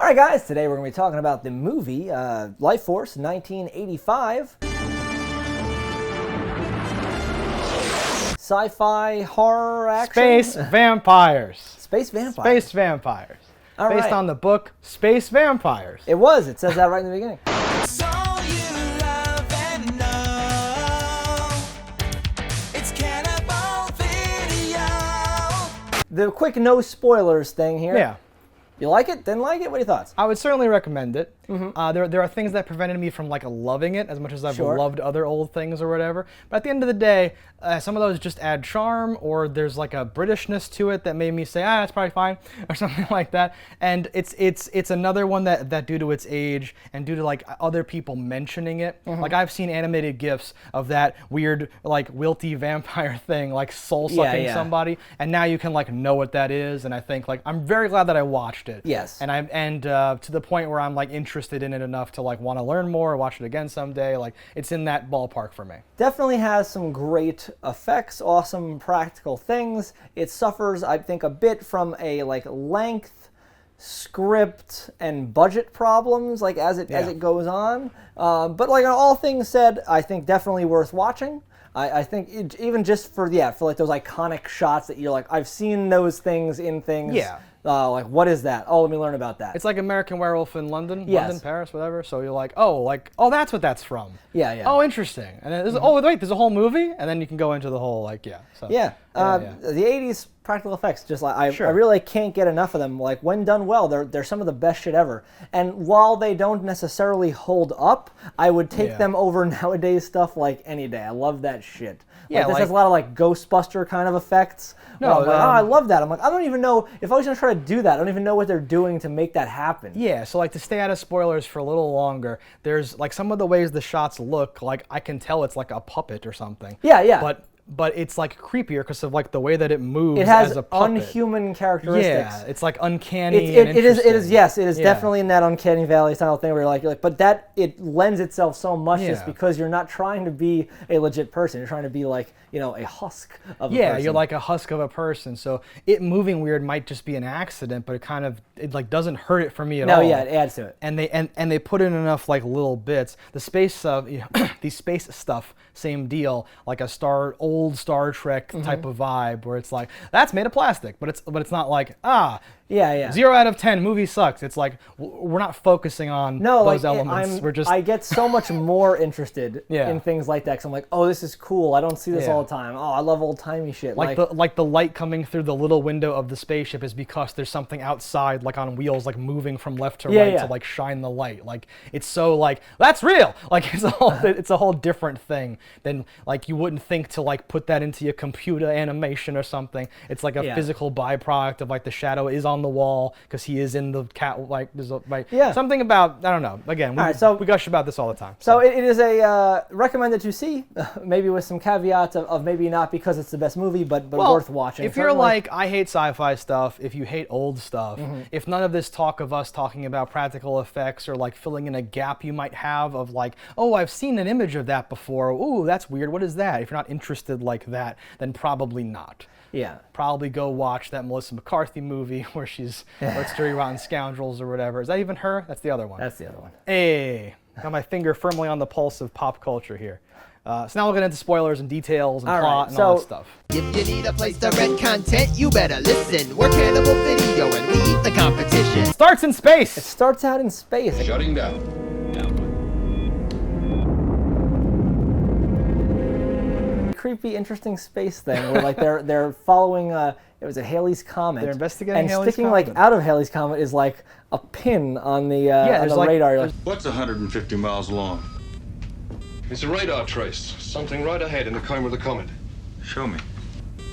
Alright guys, today we're going to be talking about the movie Lifeforce 1985. Sci-fi horror action? Space vampires. Space vampires. Space vampires. All Based right. on the book Space Vampires. It was. It says that right in the beginning. It's all you love and know. It's Cannibal Video. The quick no spoilers thing here. Yeah. You like it? Didn't like it? What are your thoughts? I would certainly recommend it. There are things that prevented me from loving it as much as I've Sure. loved other old things or whatever. But at the end of the day, some of those just add charm, or there's like a Britishness to it that made me say, that's probably fine, or something like that. And it's another one that due to its age and due to other people mentioning it, like I've seen animated GIFs of that weird wilty vampire thing, soul sucking somebody, and now you can know what that is. And I think I'm very glad that I watched it. Yes. And to the point where I'm interested in it enough to want to learn more, watch it again someday. It's in that ballpark for me. Definitely has some great effects, awesome practical things. It suffers, I think, a bit from a length, script, and budget problems as it goes on. But all things said, I think definitely worth watching. I think even just for those iconic shots that you're I've seen those things in things. Yeah. What is that? Oh, let me learn about that. It's like American Werewolf in London, Yes. Paris, whatever. So you're oh, that's what that's from. Yeah. Oh, interesting. And then there's a whole movie, and then you can go into the whole So, Yeah. The 80s practical effects, I Sure. really can't get enough of them. When done well, they're some of the best shit ever. And while they don't necessarily hold up, I would take them over nowadays stuff any day. I love that shit. Yeah, this has a lot of Ghostbuster kind of effects. No, I love that. I don't even know if I was gonna try to do that. I don't even know what they're doing to make that happen. Yeah, so to stay out of spoilers for a little longer, there's some of the ways the shots look, I can tell it's like a puppet or something. Yeah. But it's creepier because of the way that it moves. It has as a puppet. unhuman characteristics. Yeah, it's uncanny. It and is. Yes, it is Yeah. definitely in that uncanny valley style thing where you're but that it lends itself so much just Yeah. because you're not trying to be a legit person. You're trying to be a husk of a person. You're like a husk of a person. So it moving weird might just be an accident, but it doesn't hurt it for me at all. No, yeah, it adds to it. And they put in enough little bits. The space stuff, the space stuff, same deal. Old Star Trek type of vibe where it's that's made of plastic, but it's not Yeah. 0 out of 10 movie sucks. It's we're not focusing on those elements. I get so much more interested Yeah. in things like that because I'm oh, this is cool. I don't see this Yeah. all the time. Oh, I love old timey shit. The light coming through the little window of the spaceship is because there's something outside on wheels moving from left to right to shine the light. It's so that's real. It's a whole different thing than you wouldn't think to put that into your computer animation or something. It's a physical byproduct of the shadow is on the wall because he is in the cat there's something about I don't know. Again, we gush about this all the time. So it is a recommended to see, maybe with some caveats of maybe not because it's the best movie, but worth watching. If you're I hate sci-fi stuff, if you hate old stuff, if none of this talk of us talking about practical effects or filling in a gap you might have of oh, I've seen an image of that before. Ooh, that's weird. What is that? If you're not interested like that, then probably not. Yeah. Probably go watch that Melissa McCarthy movie where it's Dirty Rotten Scoundrels or whatever. Is that even her? That's the other one. That's the other one. Hey, got my finger firmly on the pulse of pop culture here. So now we'll get into spoilers and details and plot and all that stuff. If you need a place to rent content, you better listen. We're Cannibal Video and we eat the competition. Starts in space. It starts out in space. Shutting down. Creepy, interesting space thing where they're following it was a Halley's Comet. They're investigating and Halley's sticking Comet. out of Halley's Comet is a pin on the on the radar. You're What's 150 miles long? It's a radar trace. Something right ahead in the coma of the comet. Show me.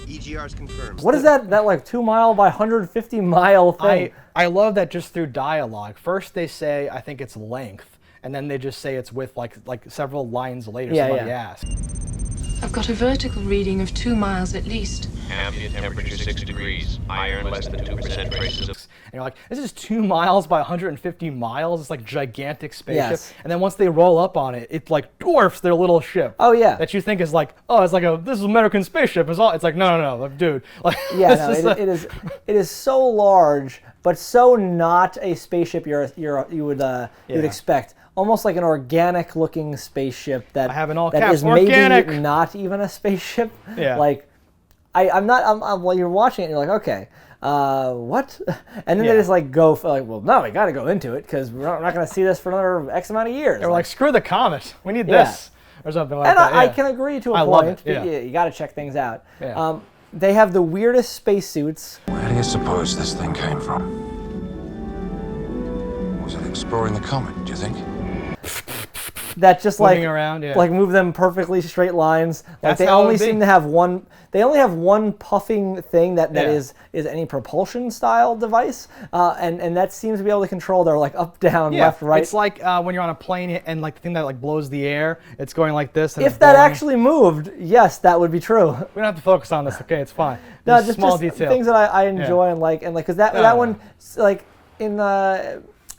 EGR's confirmed. what is that 2 mile by 150 mile thing? I love that just through dialogue. First they say I think it's length, and then they just say it's width several lines later. Somebody asks. I've got a vertical reading of 2 miles at least. Ambient temperature 6 degrees. Iron less than 2% traces of... you're like, this is 2 miles by 150 miles. It's like gigantic spaceship. Yes. And then once they roll up on it, it like dwarfs their little ship. Oh, yeah. That you think is like, oh, it's like this is American spaceship. It's like, no, like, dude. Like, Yeah, this no, is it is so large, but so not a spaceship you would expect. Almost like an organic-looking spaceship that I have in all that caps, is maybe organic. not even a spaceship. Yeah. Like, I'm while you're watching it, you're like, okay, what? And then Yeah. they just like go for like, well, no, we got to go into it because we're not going to see this for another X amount of years. They were like, screw the comet. We need Yeah. this. Or something like and that. I yeah. can agree to a I love point. it, yeah. You got to check things out. Yeah. They have the weirdest spacesuits. Where do you suppose this thing came from? Was it exploring the comet, do you think? That just like Moving around, yeah. like move them perfectly straight lines. Like That's they how it only would be. seem to have one. They only have one puffing thing that Yeah. is any propulsion style device, and that seems to be able to control their like up, down, Yeah, left, right. It's like when you're on a plane and like the thing that like blows the air, it's going like this. And If it's that blowing. actually moved, yes, that would be true. We don't have to focus on this. Okay, it's fine. No, Just just small just detail. things that I enjoy and like because that No. one like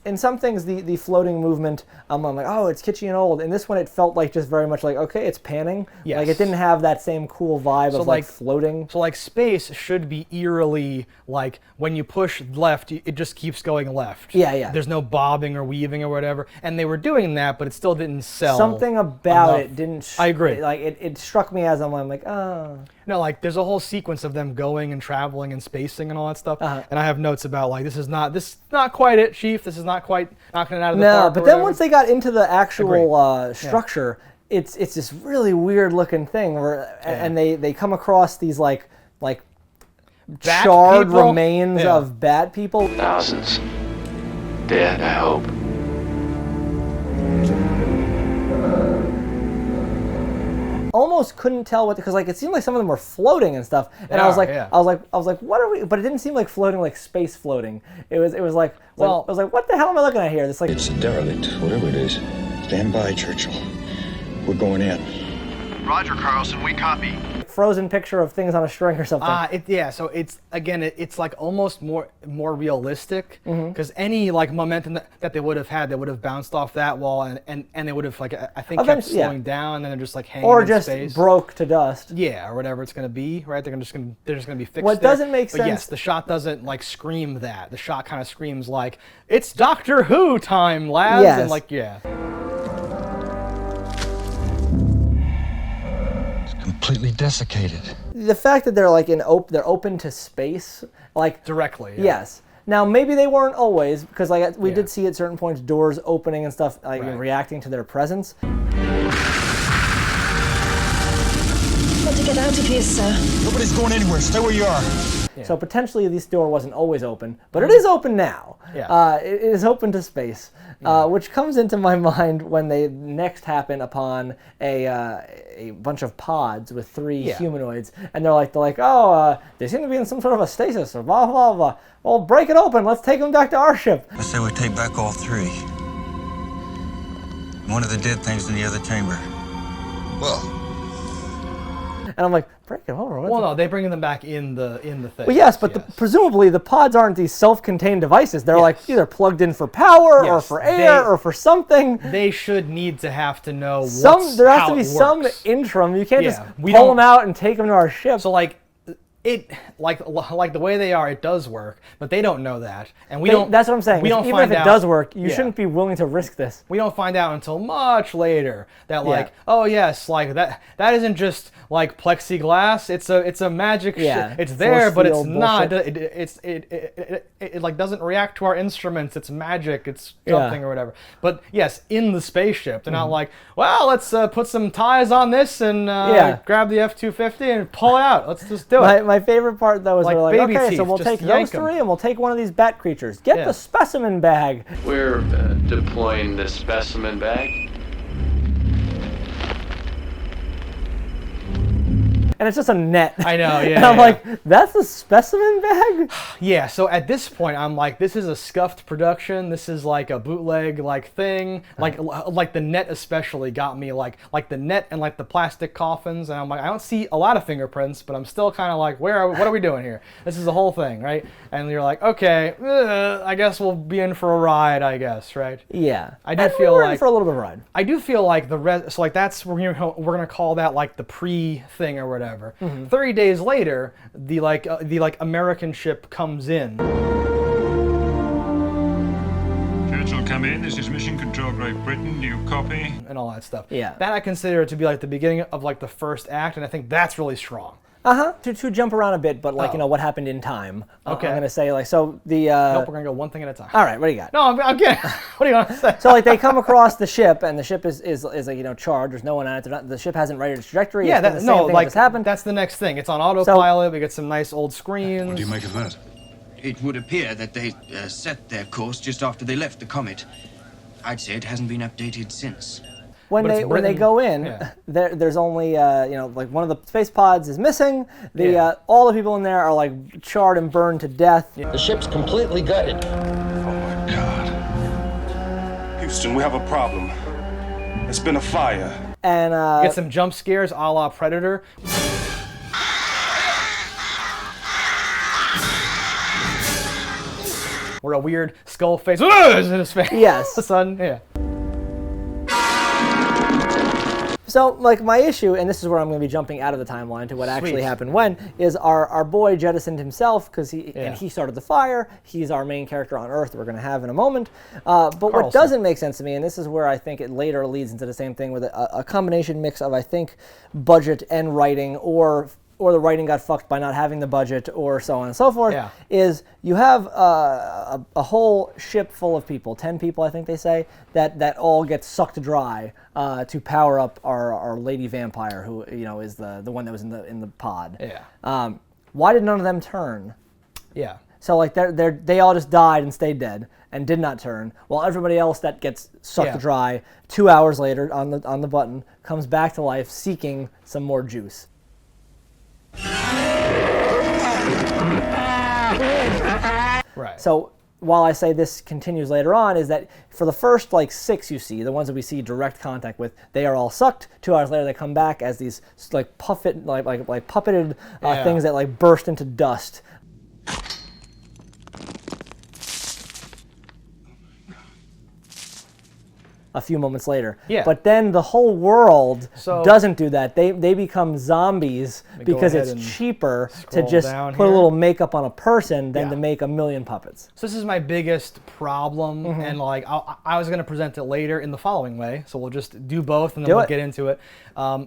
in some things the floating movement I'm like, oh, it's kitschy and old. In this one it felt like just very much like, okay, it's panning. Yes. Like it didn't have that same cool vibe So, of like like- floating. So like space should be eerily like when you push left, it just keeps going left. Yeah, yeah. There's no bobbing or weaving or whatever, and they were doing that, but it still didn't sell. Something about enough. it didn't. I agree. Like it struck me as I'm like, oh. No, like there's a whole sequence of them going and traveling and spacing and all that stuff. Uh-huh. And I have notes about like this is not quite it, Chief. This is not quite knocking it out of the No, park. but or then whatever. once they got into the actual Agree. structure, it's this really weird looking thing where and they come across these like Bat charred people? remains Yeah. of bat people. Thousands. Dead, I hope. Almost couldn't tell what because like it seemed like some of them were floating and stuff, and They I was are, like, yeah. I was like, what are we? But it didn't seem like floating like space floating. It was like, Well- I was like, what the hell am I looking at here? This like It's a derelict, whatever it is. Stand by, Churchill. We're going in. Roger, Carlsen, we copy. frozen picture of things on a string or something. Yeah, so it's again, it's like almost more realistic Mm-hmm. because any like momentum that they would have had, they would have bounced off that wall and they would have like I think kept Eventually, yeah. slowing down and then they're just like hanging Or in just space. broke to dust. Yeah, or whatever it's gonna be, right? They're just gonna be fixed. What there. doesn't make But yes, sense- the shot doesn't like scream that. The shot kind of screams like it's Doctor Who time, lads, Yes. and like yeah. Completely desiccated. The fact that they're like they're open to space, like Directly. Yeah. yes. Now maybe they weren't always because like we Yeah. did see at certain points doors opening and stuff, like Right. reacting to their presence. Got to get out of here, sir. Nobody's going anywhere. Stay where you are. So potentially this door wasn't always open, but it is open now. Yeah. It is open to space, which comes into my mind when they next happen upon a bunch of pods with three Yeah. humanoids, and they're like, oh, they seem to be in some sort of a stasis or blah blah blah. Well, break it open. Let's take them back to our ship. I say we take back all three. One of the dead things in the other chamber. Well, And I'm like, break them over. Well, no, they bring them back in the thing. Well, yes, but presumably the pods aren't these self-contained devices. They're like either plugged in for power or Yes, for air or for something. They should need to have to know There has how to be it some works. interim. You can't Yeah, just we pull don't- them out and take them to our ship. So like it like the way they are, it does work, but they don't know that, and we don't. That's what I'm saying. We don't Even find if it out- does work, you yeah. shouldn't be willing to risk this. We don't find out until much later that like, Yeah. oh yes, like that isn't just like plexiglass. It's a magic. Yeah, It's there, but it's force not. field It like doesn't react to our instruments. It's magic. It's Yeah. Mm-hmm. something or whatever. But yes, in the spaceship, they're not like, well, let's put some ties on this and grab the F-250 and pull it out. Let's just do it. My favorite part though is Like they're like, baby okay, so teeth, we'll just take yank those 'em. three and we'll take one of these bat creatures. Get Yeah. the specimen bag. We're deploying the specimen bag. And and it's just a net. I know, yeah. And I'm like, that's the specimen bag? Yeah, so at this point, I'm like, this is a scuffed production. This is like a bootleg like thing. Like the net especially got me like the net and like the plastic coffins. And I'm like, I don't see a lot of fingerprints, but I'm still kind of like, what are we doing here? This is the whole thing, right? And you're like, okay, I guess we'll be in for a ride, I guess, right? Yeah. I do feel like in for a little bit of a ride. I do feel like so like that's we're gonna call that like the pre-thing or whatever. 30 days later, the American ship comes in. Churchill, come in. This is Mission Control, Great Britain. Do you copy? And all that stuff. Yeah. That I consider to be like the beginning of like the first act, and I think that's really strong. To jump around a bit, but like, what happened in time. Okay. I'm going to say, like, so the... Nope, we're going to go one thing at a time. All right, what do you got? No, I'm kidding. What do you want to say? So, like, they come across the ship, and the ship is like, charged. There's no one on it. The ship hasn't righted its trajectory. Yeah, that's happened. That's the next thing. It's on autopilot. We get some nice old screens. What do you make of that? It would appear that they set their course just after they left the Comet. I'd say it hasn't been updated since. When they go in, there's only like one of the space pods is missing. All the people in there are like charred and burned to death. The ship's completely gutted. Oh my God. Houston, we have a problem. It's been a fire. And get some jump scares a la Predator. Where a weird skull face is in his face. Yes. The sun, yeah. So, like, my issue, and this is where I'm going to be jumping out of the timeline to what actually happened when, is our boy jettisoned himself because he started the fire. He's our main character on Earth we're going to have in a moment. But what doesn't make sense to me, and this is where I think it later leads into the same thing with a combination mix of, I think, budget and writing, or the writing got fucked by not having the budget, or so on and so forth, is you have a whole ship full of people, 10 people I think they say, that all get sucked dry to power up our lady vampire, who is the one that was in the pod. Yeah. Why did none of them turn? Yeah. So like they all just died and stayed dead and did not turn, while everybody else that gets sucked dry 2 hours later on the button comes back to life seeking some more juice. Right. So while I say this continues later on, is that for the first like 6 you see, the ones that we see direct contact with, they are all sucked. 2 hours later they come back as these like puppeted things that like burst into dust. A few moments later. Yeah. But then the whole world doesn't do that. They become zombies because it's cheaper to just put a little makeup on a person than to make a million puppets. So this is my biggest problem, and like I was going to present it later in the following way. So we'll just do both, and then we'll get into it.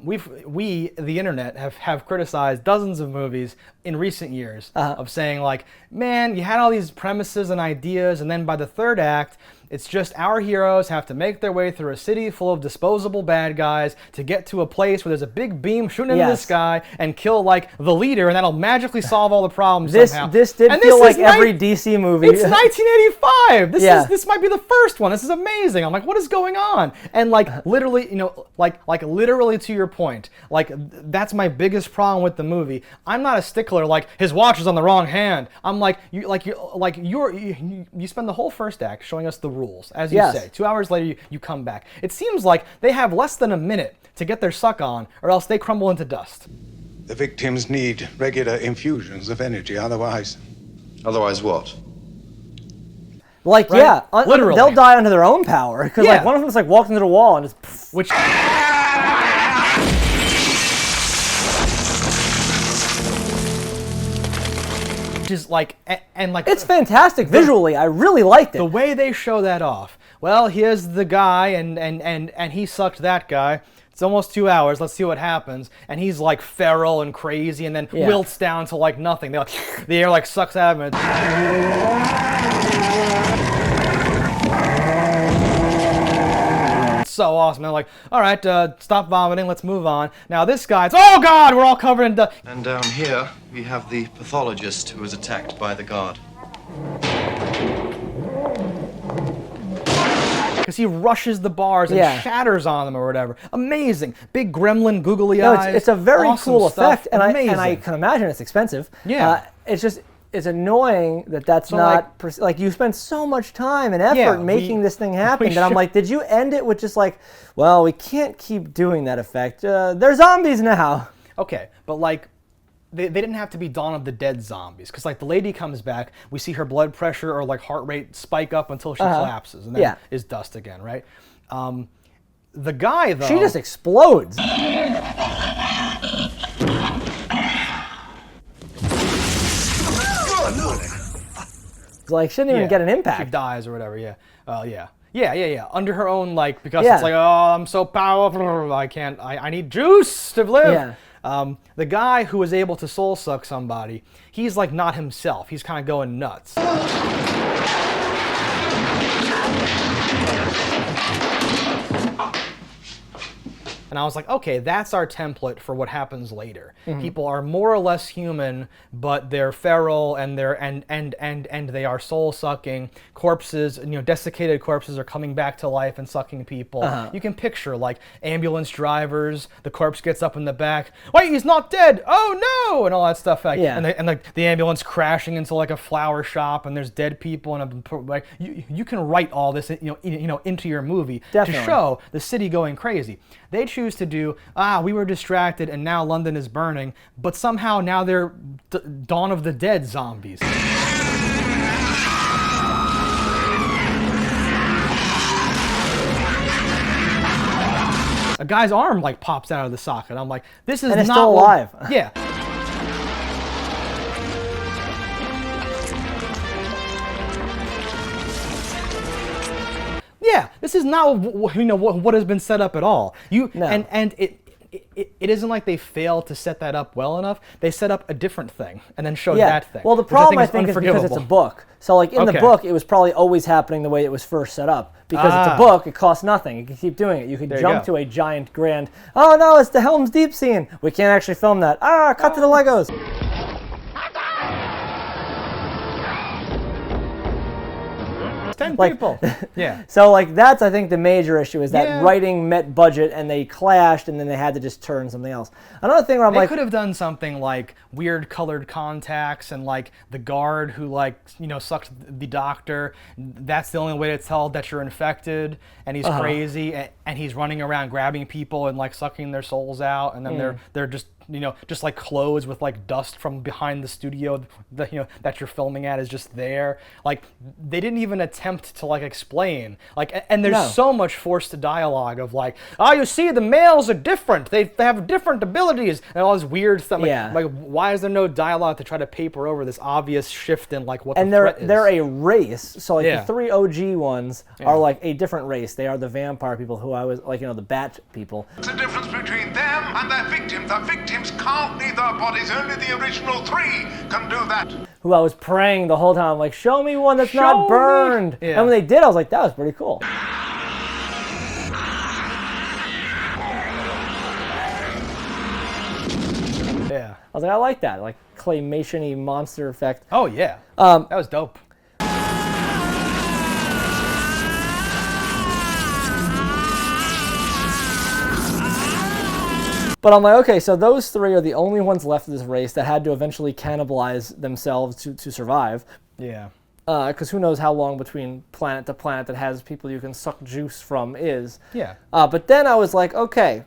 We the internet have criticized dozens of movies in recent years of saying like, man, you had all these premises and ideas, and then by the third act, it's just our heroes have to make their way through a city full of disposable bad guys to get to a place where there's a big beam shooting into the sky and kill like the leader, and that'll magically solve all the problems somehow. This did feel like every DC movie. It's 1985. This might be the first one. This is amazing. I'm like, what is going on? And like literally, like literally to your point, like that's my biggest problem with the movie. I'm not a stickler like his watch is on the wrong hand. I'm like you spend the whole first act showing us the rules, as you say. 2 hours later, you come back. It seems like they have less than a minute to get their suck on, or else they crumble into dust. The victims need regular infusions of energy, otherwise... Otherwise what? Like, literally. They'll die under their own power, because like one of them's like walked into the wall and just... Which... is like and like it's fantastic visually. I really liked it. The way they show that off. Well, here's the guy and he sucked that guy. It's almost 2 hours. Let's see what happens. And he's like feral and crazy, and then wilts down to like nothing. They like the air like sucks out of him. So awesome. They're like, all right, stop vomiting, let's move on. Now this guy, oh God, we're all covered in dust. And down here, we have the pathologist who was attacked by the guard. because he rushes the bars and shatters on them or whatever. Amazing. Big gremlin, googly eyes. It's a very awesome cool stuff. effect, and I can imagine it's expensive. Yeah. It's annoying that that's not like you spent so much time and effort making this thing happen. That I'm like, did you end it with just like, well, we can't keep doing that effect. They're zombies now. Okay, but like, they didn't have to be Dawn of the Dead zombies, because like the lady comes back, we see her blood pressure or like heart rate spike up until she collapses and then is dust again, right? The guy though, she just explodes. Like, shouldn't even get an impact. She dies or whatever, yeah. Under her own, like, because it's like, oh, I'm so powerful, I need juice to live. Yeah. The guy who was able to soul suck somebody, he's like not himself. He's kind of going nuts. And I was like, okay, that's our template for what happens later. People are more or less human, but they're feral and they are soul sucking. Corpses, desiccated corpses are coming back to life and sucking people. You can picture like ambulance drivers, the corpse gets up in the back, wait, he's not dead, oh no, and all that stuff. Like, and like the ambulance crashing into like a flower shop and there's dead people, and like you can write all this into your movie to show the city going crazy. They choose to do, we were distracted and now London is burning, but somehow now they're Dawn of the Dead zombies. A guy's arm like pops out of the socket. I'm like, this is and it's not still alive. Yeah. Yeah, this is not what has been set up at all. And it isn't like they failed to set that up well enough. They set up a different thing and then showed that thing. Well, the problem I think is because it's a book. So like in the book, it was probably always happening the way it was first set up. Because it's a book, it costs nothing. You can keep doing it. You could jump to a giant grand, oh no, it's the Helm's Deep scene. We can't actually film that. Cut to the Legos. People. Yeah. So like that's I think the major issue is that writing met budget and they clashed and then they had to just turn something else. Another thing where I'm like, they could have done something like weird colored contacts and like the guard who like sucked the doctor. That's the only way to tell that you're infected and he's crazy and he's running around grabbing people and like sucking their souls out, and then they're just just like clothes with like dust from behind the studio that you're filming at is just there. Like they didn't even attempt to like explain. Like, and there's so much forced dialogue of like, you see, the males are different. They have different abilities and all this weird stuff. Like, why is there no dialogue to try to paper over this obvious shift in like what the threat is? They're a race. So like the 3 OG ones are like a different race. They are the vampire people who I was like, the bat people. What's the difference between them and their victims? The victims can't leave their bodies. Only the original 3 can do that. Who I was praying the whole time, like, show me one that's not burned. And when they did, I was like, that was pretty cool. Yeah. I was like, I like that, like claymation-y monster effect. Oh yeah. That was dope. But I'm like, okay, so those 3 are the only ones left of this race that had to eventually cannibalize themselves to survive. Yeah. Because who knows how long between planet to planet that has people you can suck juice from is. Yeah. But then I was like, okay,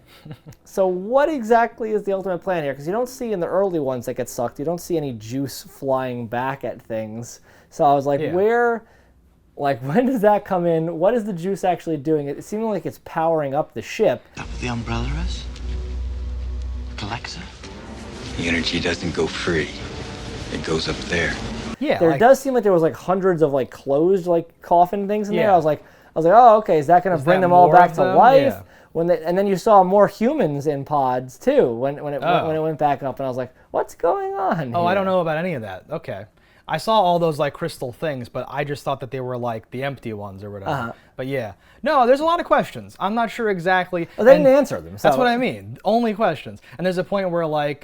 so what exactly is the ultimate plan here? Because you don't see in the early ones that get sucked, you don't see any juice flying back at things. So I was like, when does that come in? What is the juice actually doing? It seemed like it's powering up the ship. That what the umbrella is? Collector? The energy doesn't go free. It goes up there. Yeah. There does seem like there was like hundreds of like closed like coffin things in there. I was like, oh, okay, is that going to bring them all back to life? Yeah. And then you saw more humans in pods too when it went back up, and I was like, what's going on? Oh, I don't know about any of that. Okay. I saw all those like crystal things, but I just thought that they were like the empty ones or whatever. But yeah, no, there's a lot of questions. I'm not sure exactly. Well, they didn't answer them. So. That's what I mean. Only questions. And there's a point where like,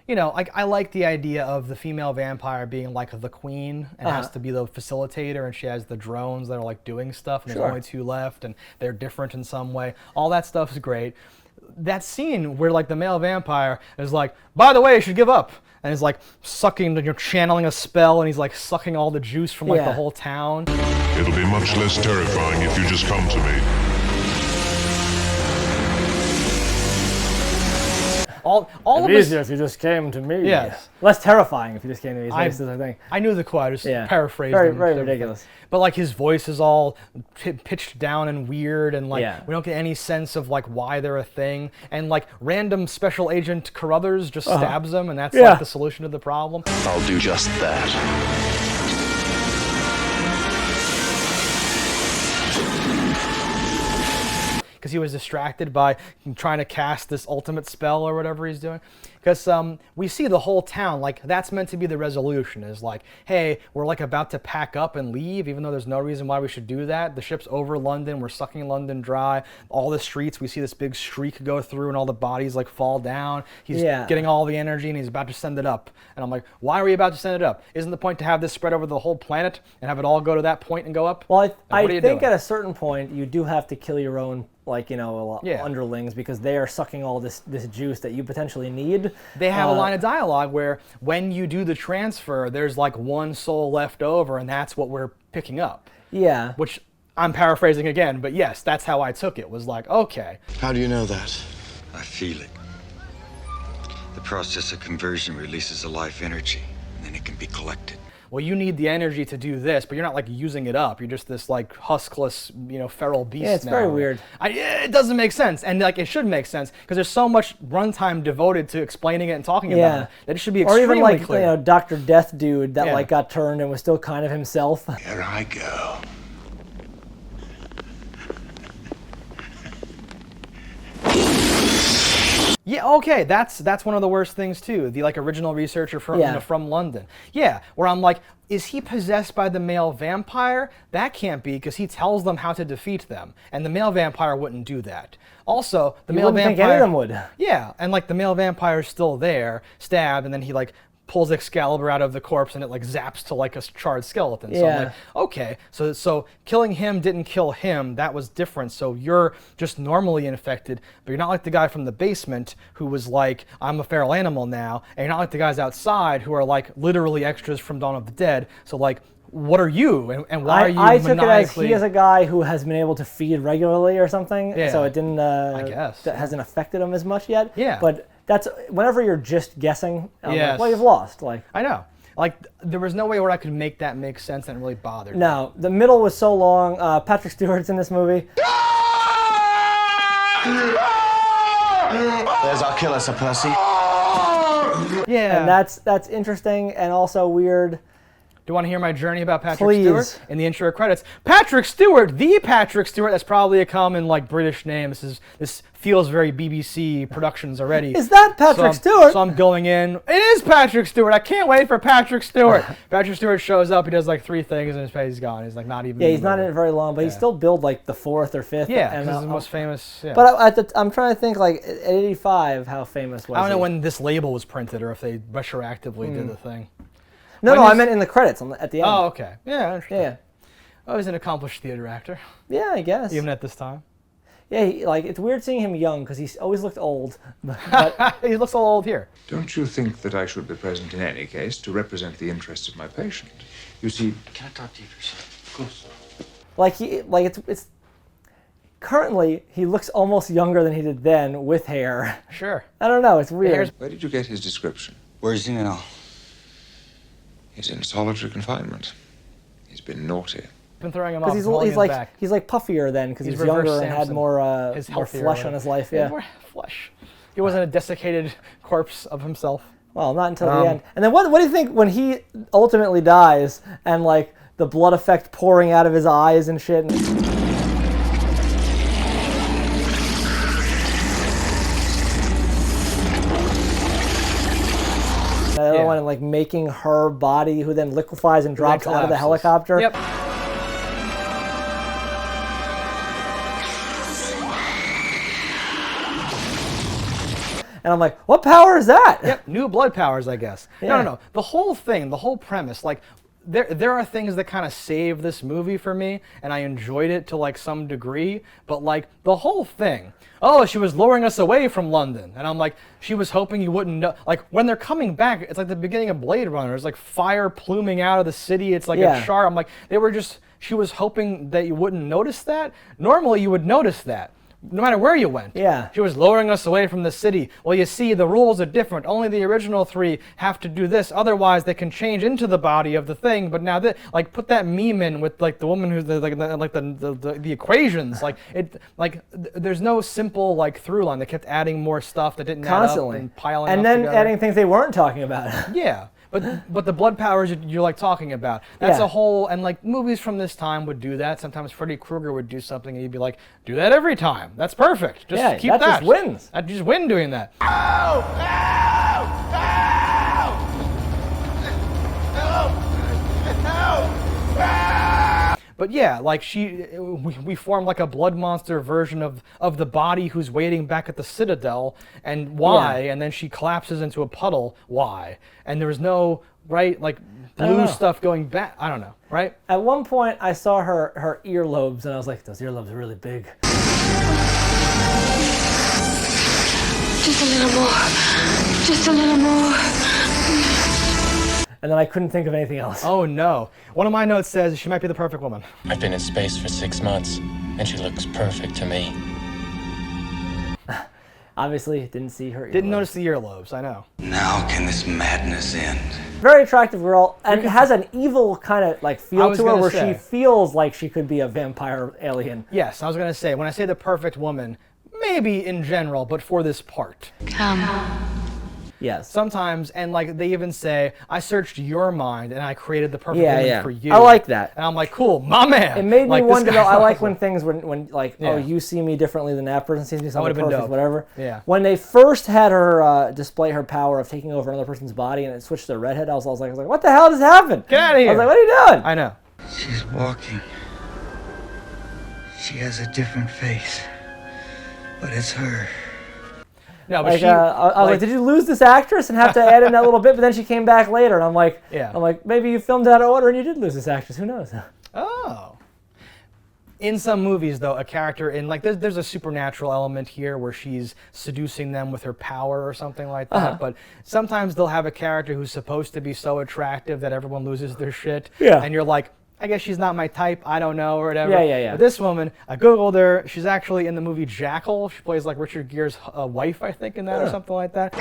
you know, like I like the idea of the female vampire being like the queen and has to be the facilitator, and she has the drones that are like doing stuff, and there's only 2 left, and they're different in some way. All that stuff is great. That scene where like the male vampire is like, by the way, you should give up, and he's like sucking, you're channeling a spell, and he's like sucking all the juice from like the whole town. It'll be much less terrifying if you just come to me. All of easier if you just came to me. Yes. Less terrifying if you just came to me. I think. I knew the quote. I just paraphrased. Very ridiculous. But like his voice is all pitched down and weird, and like we don't get any sense of like why they're a thing. And like random special agent Carruthers just stabs them, and that's like the solution to the problem. I'll do just that. Because he was distracted by trying to cast this ultimate spell or whatever he's doing. Because we see the whole town, like that's meant to be the resolution, is like, hey, we're like about to pack up and leave, even though there's no reason why we should do that. The ship's over London, we're sucking London dry. All the streets, we see this big streak go through and all the bodies like fall down. He's getting all the energy and he's about to send it up. And I'm like, why are we about to send it up? Isn't the point to have this spread over the whole planet and have it all go to that point and go up? Well, I think at a certain point you do have to kill your own, like, you know, underlings, because they are sucking all this juice that you potentially need. They have a line of dialogue where when you do the transfer, there's like 1 soul left over, and that's what we're picking up. Yeah. Which I'm paraphrasing again, but yes, that's how I took it. Was like, okay. How do you know that? I feel it. The process of conversion releases a life energy, and then it can be collected. Well, you need the energy to do this, but you're not like using it up. You're just this like huskless, you know, feral beast. Yeah, it's very weird. It doesn't make sense, and like it should make sense because there's so much runtime devoted to explaining it and talking about it that it should be extremely clear. Or even like you know, Dr. Death dude that like got turned and was still kind of himself. Here I go. Yeah, okay, that's one of the worst things too. The like original researcher from you know, from London. Yeah, where I'm like, is he possessed by the male vampire? That can't be, because he tells them how to defeat them, and the male vampire wouldn't do that. Also, the male vampire. Think any of them would. Yeah, and like the male vampire is still there, stabbed, and then he like pulls Excalibur out of the corpse and it like zaps to like a charred skeleton. So I'm like, okay, so killing him didn't kill him, that was different. So you're just normally infected, but you're not like the guy from the basement who was like, I'm a feral animal now, and you're not like the guys outside who are like literally extras from Dawn of the Dead. So like, what are you, and why are you I took it as he is a guy who has been able to feed regularly or something, so it didn't, I guess. That hasn't affected him as much yet. Yeah. But that's, whenever you're just guessing, I'm like, well, you've lost. Like, I know. Like, there was no way where I could make that make sense and it really bothered me. No, the middle was so long. Patrick Stewart's in this movie. There's our killer, Sir Percy. Yeah. And that's interesting and also weird. Do you want to hear my journey about Patrick Stewart in the intro credits? Patrick Stewart, the Patrick Stewart. That's probably a common like British name. This feels very BBC Productions already. Is that Patrick Stewart? So I'm going in. It is Patrick Stewart. I can't wait for Patrick Stewart. Patrick Stewart shows up. He does like 3 things, and he's gone. He's like not even. Yeah, he's not in it very long, but he's still billed like the 4th or 5th. Yeah, and he's the most famous. Yeah. But I'm trying to think like at 85, how famous was he? I don't know when this label was printed or if they retroactively did the thing. No, I meant in the credits at the end. Oh, okay. Yeah, interesting. Yeah. Oh, he's an accomplished theater actor. Yeah, I guess. Even at this time. Yeah, it's weird seeing him young because he's always looked old. But he looks a little old here. Don't you think that I should be present in any case to represent the interests of my patient? You see, can I talk to you for a second? Of it's course. it's currently he looks almost younger than he did then with hair. Sure. I don't know. It's weird. Where did you get his description? Where is he now? He's in solitary confinement. He's been naughty. Been throwing him off. He's like puffier then because he's younger and had more flesh on his life. Yeah, more flesh. He wasn't a desiccated corpse of himself. Well, not until the end. And then what do you think when he ultimately dies and like the blood effect pouring out of his eyes and shit? The other one, like making her body, who then liquefies and drops out of the helicopter. Yep. And I'm like, what power is that? Yep, new blood powers, I guess. Yeah. No. The whole thing, the whole premise, like, there are things that kind of save this movie for me, and I enjoyed it to like some degree, but like the whole thing, oh, she was luring us away from London, and I'm like, she was hoping you wouldn't know. Like when they're coming back, it's like the beginning of Blade Runner. It's like fire pluming out of the city. It's like a char. I'm like, she was hoping that you wouldn't notice that. Normally you would notice that, no matter where you went. Yeah. She was luring us away from the city. Well, you see, the rules are different. Only the original 3 have to do this. Otherwise, they can change into the body of the thing. But now, like, put that meme in with like the woman who's the equations. Like there's no simple like through line. They kept adding more stuff that didn't constantly add up and piling and up then together. adding things they weren't talking about. Yeah. But the blood powers you're like talking about, that's a whole, and like movies from this time would do that. Sometimes Freddy Krueger would do something and you'd be like, do that every time. That's perfect. Just keep that. That just wins. I just win doing that. But yeah, like we form like a blood monster version of the body who's waiting back at the Citadel, and why? And then she collapses into a puddle. Why? And there was no like blue stuff going back. I don't know, right? At one point, I saw her earlobes, and I was like, those earlobes are really big. Just a little more. Just a little more. And then I couldn't think of anything else. Oh no. One of my notes says she might be the perfect woman. I've been in space for 6 months, and she looks perfect to me. Obviously, didn't see her earlobes. Didn't notice the earlobes, I know. Now can this madness end? Very attractive girl, and has an evil kind of like feel to her where she feels like she could be a vampire alien. Yes, I was going to say, when I say the perfect woman, maybe in general, but for this part. Come. Yes. Sometimes, and like they even say, I searched your mind and I created the perfect woman for you. I like that. And I'm like, cool, my man. It made me wonder though, I like when things when like, Yeah. oh, you see me differently than that person sees me, something would've been perfect, dope. whatever. Yeah. When they first had her display her power of taking over another person's body and it switched to the redhead, I was like, what the hell just happened? Get out of here. I was like, what are you doing? I know. She's walking. She has a different face, but it's her. No, but like, I was like, did you lose this actress and have to add in that little bit? But then she came back later, and I'm like, maybe you filmed out of order and you did lose this actress. Who knows? Oh. In some movies, though, a character in like there's a supernatural element here where she's seducing them with her power or something like that. But sometimes they'll have a character who's supposed to be so attractive that everyone loses their shit. Yeah. And you're like, I guess she's not my type, I don't know, or whatever. Yeah. But this woman, I googled her. She's actually in the movie Jackal. She plays like Richard Gere's wife, I think, in that or something like that.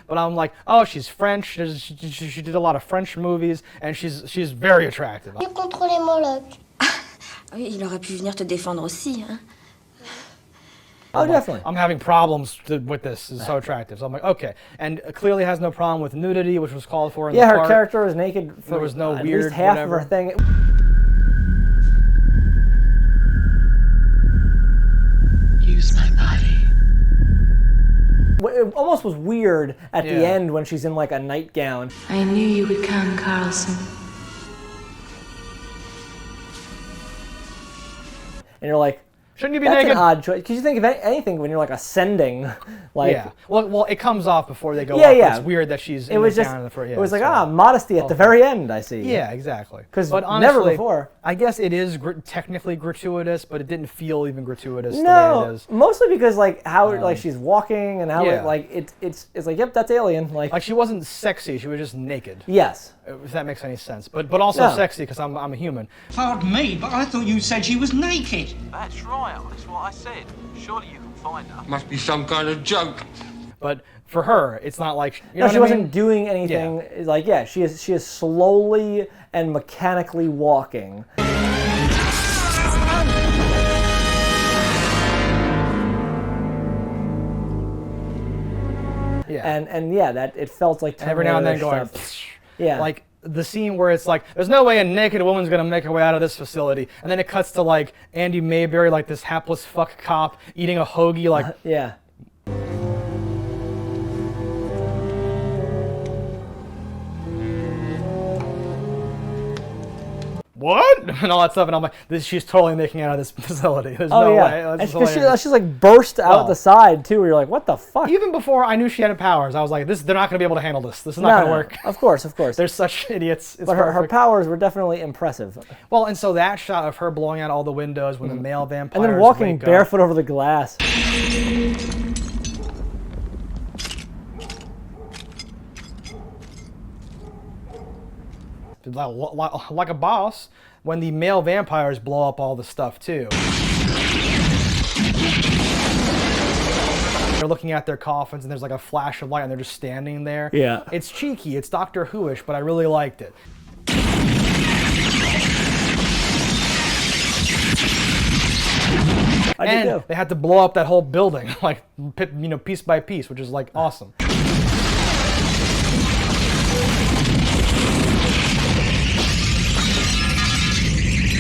But I'm like, oh, she's French. She did a lot of French movies, and she's very attractive. Contre les Molochs. Oui, il aurait pu venir te défendre aussi, hein. Oh, definitely. I'm having problems with this. It's so attractive. So I'm like, okay. And clearly has no problem with nudity, which was called for in the her part. character was naked for there was no at weird least half whatever. of her thing. Use my body. It almost was weird at the end when she's in like a nightgown. I knew you would come, Carlsen. And you're like, shouldn't you be that's naked? an odd choice. Because you think of anything when you're like ascending, like yeah. Well, it comes off before they go up. Yeah. It's weird that she's. It was just. In the front. Yeah, it was like modesty at the very end. I see. Yeah, exactly. Because honestly, never before. I guess it is technically gratuitous, but it didn't feel even gratuitous the way it is. Mostly because like how like she's walking and how Yeah. it's like yep, that's alien. Like she wasn't sexy. She was just naked. Yes. If that makes any sense, but also sexy because I'm a human. Pardon me, but I thought you said she was naked. That's right, that's what I said. Surely you can find her. Must be some kind of joke. But for her, it's not like you know she what I mean? wasn't doing anything. Yeah. Like she is slowly and mechanically walking. Yeah. And that it felt like every now and then going. Yeah. Like the scene where it's like, there's no way a naked woman's gonna make her way out of this facility, and then it cuts to like Andy Mayberry, like this hapless fuck cop eating a hoagie, like yeah. what? And all that stuff. And I'm like, she's totally making out of this facility. There's no way. And she's like burst out the side too. Where you're like, what the fuck? Even before I knew she had powers, I was like, they're not going to be able to handle this. This is not going to work. Of course. They're such idiots. It's but her powers were definitely impressive. Well, and so that shot of her blowing out all the windows when the male vampires and then walking barefoot over the glass. Like a boss, when the male vampires blow up all the stuff too. They're looking at their coffins and there's like a flash of light and they're just standing there. Yeah. It's cheeky, it's Doctor Who-ish, but I really liked it. And they had to blow up that whole building, like, piece by piece, which is like awesome.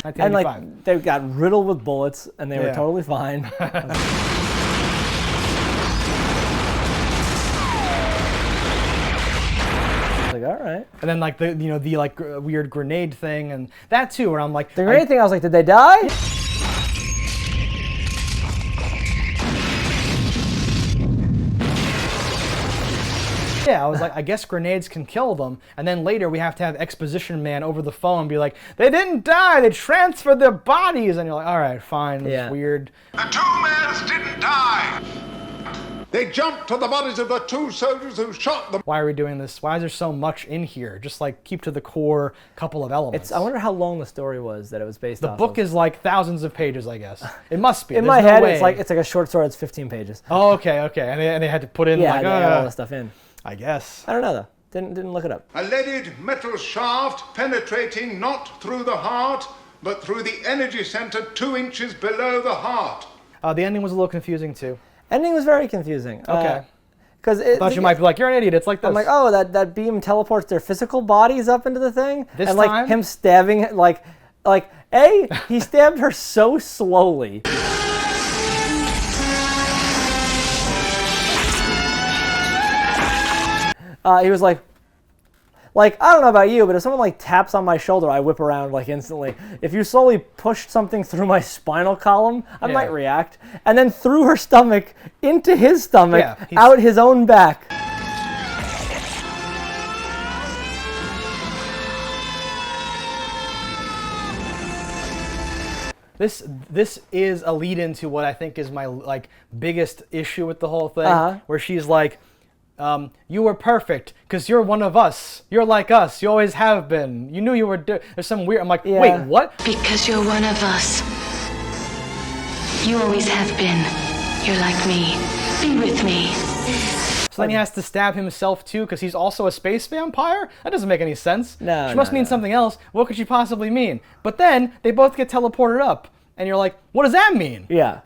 And like they got riddled with bullets, and they were totally fine. Like, all right. And then like the weird grenade thing and that too, where I'm like the grenade thing. I was like, did they die? Yeah, I was like, I guess grenades can kill them. And then later we have to have Exposition Man over the phone be like, they didn't die, they transferred their bodies. And you're like, all right, fine, it's weird. The two males didn't die. They jumped to the bodies of the two soldiers who shot them. Why are we doing this? Why is there so much in here? Just like keep to the core couple of elements. I wonder how long the story was that it was based off of. The book is like thousands of pages, I guess. It must be. In my head, it's like a short story that's 15 pages. Oh, okay. And they had to put in like, they had all the stuff in. I guess. I don't know though. Didn't look it up. A leaded metal shaft penetrating not through the heart, but through the energy center 2 inches below the heart. The ending was a little confusing too. Ending was very confusing. Okay. Because I thought you might be like, you're an idiot. It's like this. I'm like, oh, that beam teleports their physical bodies up into the thing, this and like time? him stabbing he stabbed her so slowly. He was like, I don't know about you, but if someone like taps on my shoulder, I whip around like instantly. If you slowly pushed something through my spinal column, I might react. And then through her stomach, into his stomach, out his own back. This is a lead into what I think is my like biggest issue with the whole thing, where she's like, you were perfect because you're one of us. You're like us. You always have been. You knew you were. There's some weird. I'm like, wait, what? Because you're one of us. You always have been. You're like me. Be with me. So then he has to stab himself too because he's also a space vampire? That doesn't make any sense. No. She must mean something else. What could she possibly mean? But then they both get teleported up, and you're like, what does that mean? Yeah.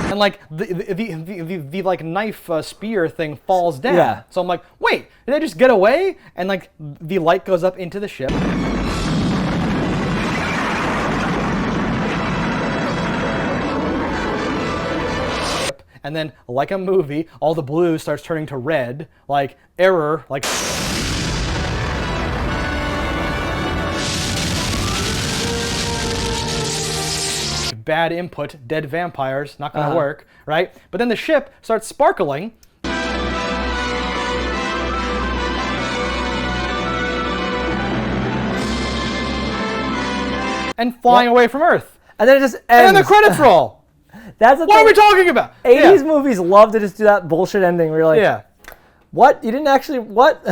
And like the like knife spear thing falls down. Yeah. So I'm like, wait, did they just get away? And like the light goes up into the ship. And then, like a movie, all the blue starts turning to red, like error, like. Bad input, dead vampires, not gonna work, right? But then the ship starts sparkling. And flying away from Earth. And then it just ends. And then the credits roll. That's the what are we talking about? 80s movies love to just do that bullshit ending where you're like, what? You didn't actually, what?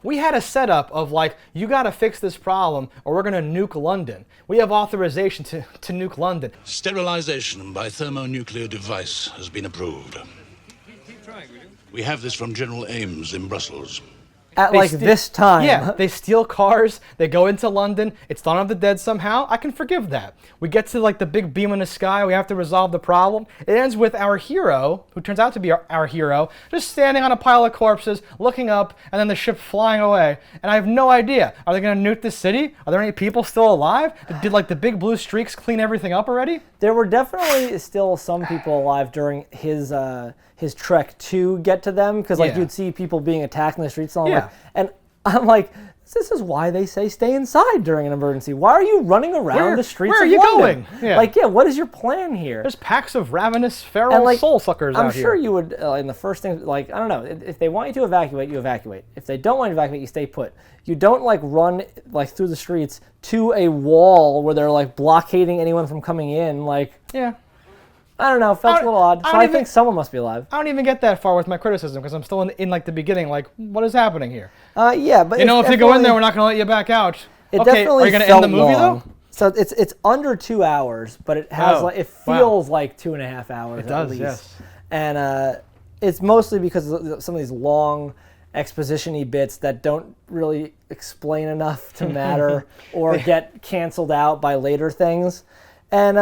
We had a setup of like, you gotta fix this problem or we're gonna nuke London. We have authorization to nuke London. Sterilization by thermonuclear device has been approved. We have this from General Ames in Brussels. at like this time. Yeah, they steal cars, they go into London, it's Dawn of the Dead somehow. I can forgive that. We get to like the big beam in the sky, we have to resolve the problem. It ends with our hero, who turns out to be our hero, just standing on a pile of corpses, looking up, and then the ship flying away. And I have no idea. Are they going to nuke the city? Are there any people still alive? Did like the big blue streaks clean everything up already? There were definitely still some people alive during his trek to get to them, because like you'd see people being attacked in the streets and all that. And I'm like, this is why they say stay inside during an emergency. Why are you running around the streets of London? Where are you going? Yeah. Like, yeah, what is your plan here? There's packs of ravenous feral soul suckers out here. I'm sure you would, in the first thing, like, I don't know, if they want you to evacuate, you evacuate. If they don't want you to evacuate, you stay put. You don't, like, run, like, through the streets to a wall where they're, like, blockading anyone from coming in, like... Yeah. I don't know, felt a little odd. So I think someone must be alive. I don't even get that far with my criticism, because I'm still in like the beginning, like, what is happening here? Yeah, but if you go in there, we're not going to let you back out. Okay, are you going to end the movie though? So it's under 2 hours, but it has it feels like 2.5 hours at least. Yes. And it's mostly because of some of these long exposition-y bits that don't really explain enough to matter or get canceled out by later things. And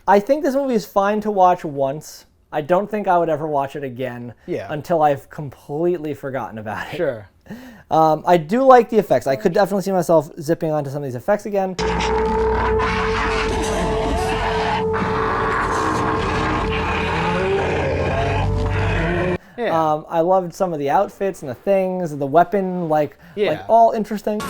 I think this movie is fine to watch once. I don't think I would ever watch it again until I've completely forgotten about it. Sure. I do like the effects. I could definitely see myself zipping onto some of these effects again. Yeah. I loved some of the outfits and the things, the weapon, like all interesting.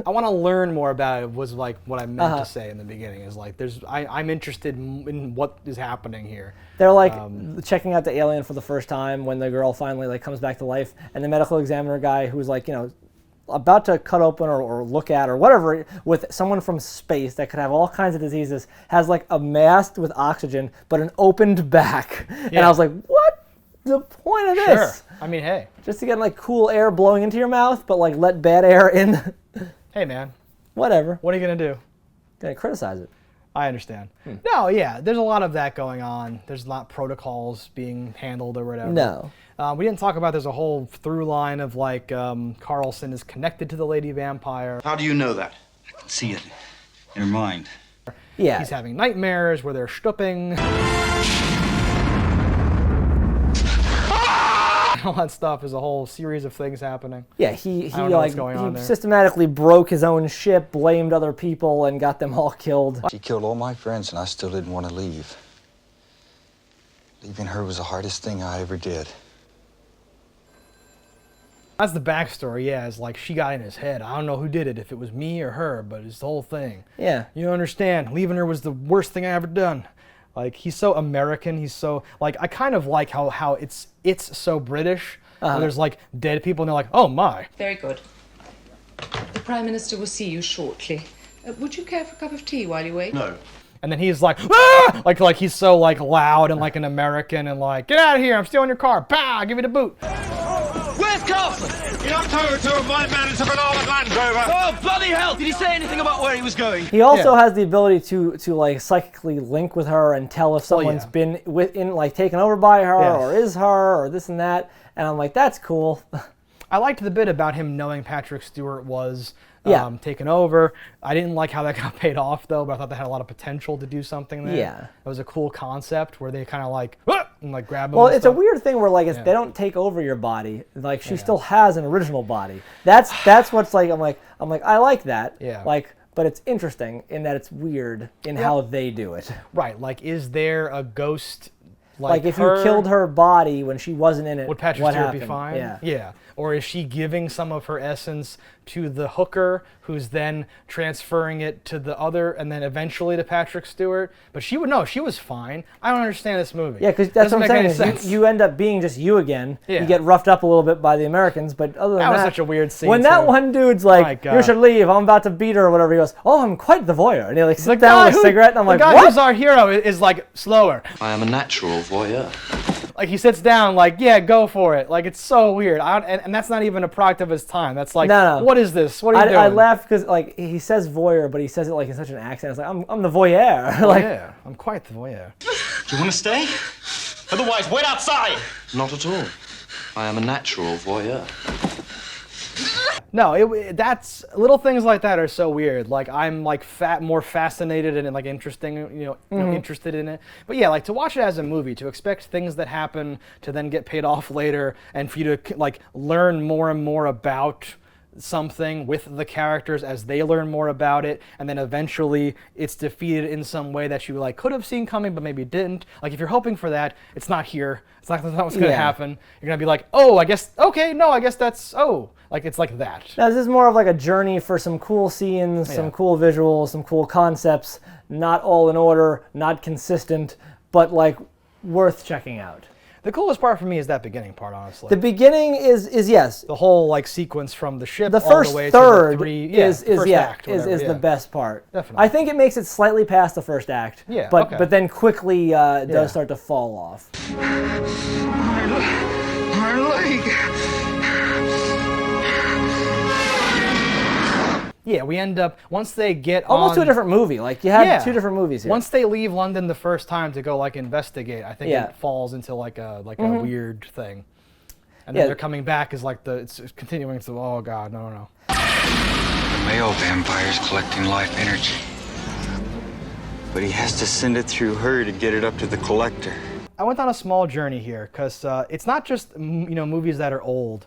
I want to learn more about it, was like what I meant to say in the beginning, is like I'm interested in what is happening here. They're like checking out the alien for the first time when the girl finally like comes back to life, and the medical examiner guy who's like, you know, about to cut open or look at or whatever with someone from space that could have all kinds of diseases, has like a mask with oxygen but an opened back. And I was like, what? The point of this? Sure. I mean, hey. Just to get like cool air blowing into your mouth, but like let bad air in. Hey, man. Whatever. What are you going to do? Gonna criticize it. I understand. No, yeah, there's a lot of that going on. There's not protocols being handled or whatever. No. We didn't talk about there's a whole through line of like Carlsen is connected to the lady vampire. How do you know that? I can see it in her mind. Yeah. He's having nightmares where they're stooping. All that stuff is a whole series of things happening. Yeah, he there. systematically broke his own ship, blamed other people, and got them all killed. She killed all my friends, and I still didn't want to leave. Leaving her was the hardest thing I ever did. That's the backstory, yeah. It's like she got in his head. I don't know who did it, if it was me or her, but it's the whole thing. Yeah. You understand, leaving her was the worst thing I ever done. Like, he's so American, he's so, like, I kind of like how it's so British. There's, like, dead people, and they're like, oh, my. Very good. The Prime Minister will see you shortly. Would you care for a cup of tea while you wait? No. And then he's like, ah! Like he's so, like, loud and, like, an American, and, like, get out of here, I'm stealing your car. Bah, give me the boot. Where's Carlsen? He knocked over two of my men and took an old Land Rover. Oh, bloody hell! Did he say anything about where he was going? He also has the ability to like psychically link with her and tell if someone's been taken over by her or is her or this and that. And I'm like, that's cool. I liked the bit about him knowing Patrick Stewart was taken over. I didn't like how that got paid off though, but I thought they had a lot of potential to do something there. Yeah. It was a cool concept where they kind of like, ah! And like grab him. Well, it's a weird thing where like if they don't take over your body, like she still has an original body. That's what's like. I'm like I like that. Yeah. Like, but it's interesting in that it's weird in how they do it. Right. Like, is there a ghost? Like if you killed her body when she wasn't in it, would Patrick Stewart be fine? Yeah. Yeah. Or is she giving some of her essence to the hooker, who's then transferring it to the other, and then eventually to Patrick Stewart? But she would know. She was fine. I don't understand this movie. Yeah, because that's what I'm saying. You end up being just you again. Yeah. You get roughed up a little bit by the Americans, but other than that, was such a weird scene. When that one dude's like, "You should leave. I'm about to beat her," or whatever, he goes, "Oh, I'm quite the voyeur," and he like sits down with a cigarette, and I'm like, "What?" The guy who's our hero is like slower. I am a natural voyeur. Like he sits down, like, yeah, go for it. Like it's so weird. And that's not even a product of his time. That's like, what is this? What are you doing? I laugh because like he says voyeur, but he says it like in such an accent. It's like I'm the voyeur. Oh, like, yeah, I'm quite the voyeur. Do you want to stay? Otherwise, wait outside! Not at all. I am a natural voyeur. No, that's little things like that are so weird. Like I'm like more fascinated and like interesting, interested in it. But yeah, like to watch it as a movie, to expect things that happen to then get paid off later, and for you to like learn more and more about something with the characters as they learn more about it, and then eventually it's defeated in some way that you like could have seen coming but maybe didn't. Like if you're hoping for that, it's not here. It's not what's going to happen. You're going to be like, oh, I guess, okay, no, I guess that's, oh. Like it's like that. Now, this is more of like a journey for some cool scenes, some cool visuals, some cool concepts, not all in order, not consistent, but like worth checking out. The coolest part for me is that beginning part, honestly. The beginning is yes. The whole like sequence from the ship the all first the way third to the three, is the the best part. Definitely. I think it makes it slightly past the first act. Yeah. But then quickly does start to fall off. My leg. Yeah, we end up, once they get almost to a different movie. Like you had two different movies here. Once they leave London the first time to go like investigate, I think it falls into like a weird thing. And then they're coming back is like it's continuing to, oh god, no. The male vampire's collecting life energy. But he has to send it through her to get it up to the collector. I went on a small journey here because it's not just movies that are old.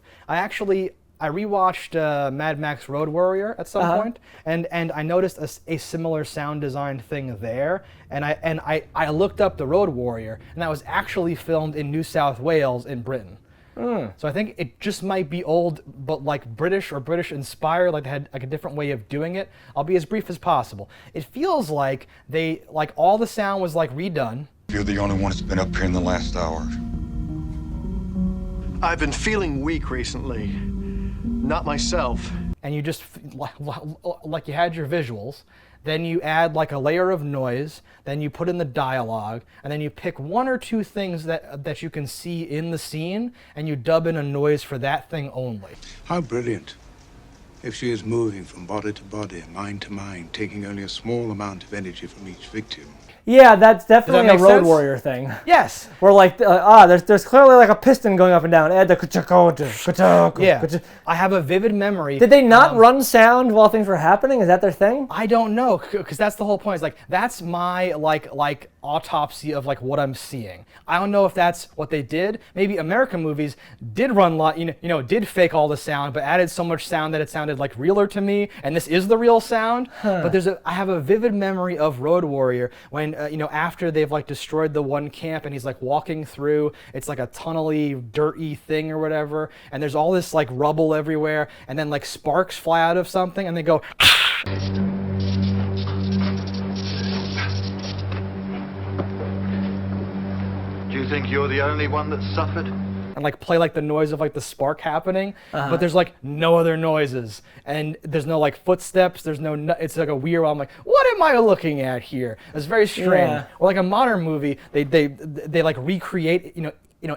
I rewatched Mad Max Road Warrior at some point, and I noticed a similar sound design thing there, and I looked up the Road Warrior, and that was actually filmed in New South Wales in Britain. So I think it just might be old, but like British or British inspired, like they had like a different way of doing it. I'll be as brief as possible. It feels like all the sound was like redone. You're the only one that's been up here in the last hour. I've been feeling weak recently. Not myself. And you just, like you had your visuals, then you add like a layer of noise, then you put in the dialogue, and then you pick one or two things that you can see in the scene, and you dub in a noise for that thing only. How brilliant. If she is moving from body to body, mind to mind, taking only a small amount of energy from each victim. Yeah, that's definitely a Road Warrior thing. Yes. Where like, there's clearly like a piston going up and down. Yeah. I have a vivid memory. Did they not run sound while things were happening? Is that their thing? I don't know, because that's the whole point. It's like, that's my like autopsy of like what I'm seeing. I don't know if that's what they did. Maybe American movies did run did fake all the sound, but added so much sound that it sounded like realer to me, and this is the real sound. But I have a vivid memory of Road Warrior when after they've like destroyed the one camp and he's like walking through, it's like a tunnely, dirty thing or whatever, and there's all this like rubble everywhere, and then like sparks fly out of something, and they go. Do you think you're the only one that suffered? And like play like the noise of like the spark happening, but there's like no other noises, and there's no like footsteps, there's no, it's like a weird, I'm like, what am I looking at here? It's very strange. Or like a modern movie, they like recreate,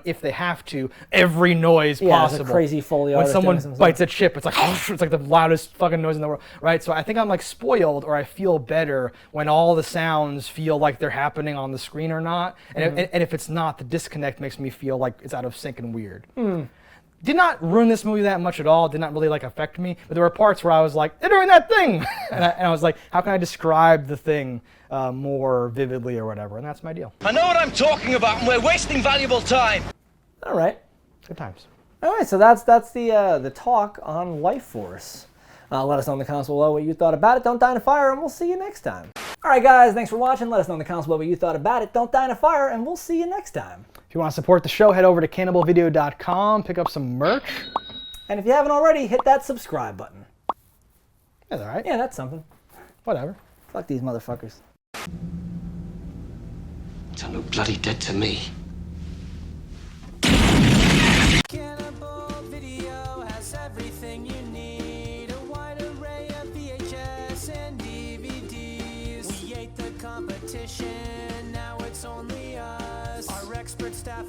if they have to, every noise possible. It's a crazy Foley when artist someone bites a chip, it's like, it's like the loudest fucking noise in the world, right? So I think I'm like spoiled, or I feel better when all the sounds feel like they're happening on the screen or not. And, and if it's not, the disconnect makes me feel like it's out of sync and weird. Did not ruin this movie that much at all, did not really like affect me, but there were parts where I was like, they're doing that thing! and I was like, how can I describe the thing more vividly or whatever, and that's my deal. I know what I'm talking about, and we're wasting valuable time. All right. Good times. All right, so that's the talk on Lifeforce. Let us know in the comments below what you thought about it. Don't die in a fire, and we'll see you next time. All right, guys, thanks for watching. Let us know in the comments below what you thought about it. Don't die in a fire, and we'll see you next time. If you want to support the show, head over to cannibalvideo.com, pick up some merch. And if you haven't already, hit that subscribe button. That's all right. Yeah, that's something. Whatever. Fuck these motherfuckers. Don't look bloody dead to me. Cannibal Video has everything you need. A wide array of VHS and DVDs. We ate the competition, now it's only us. Our expert staff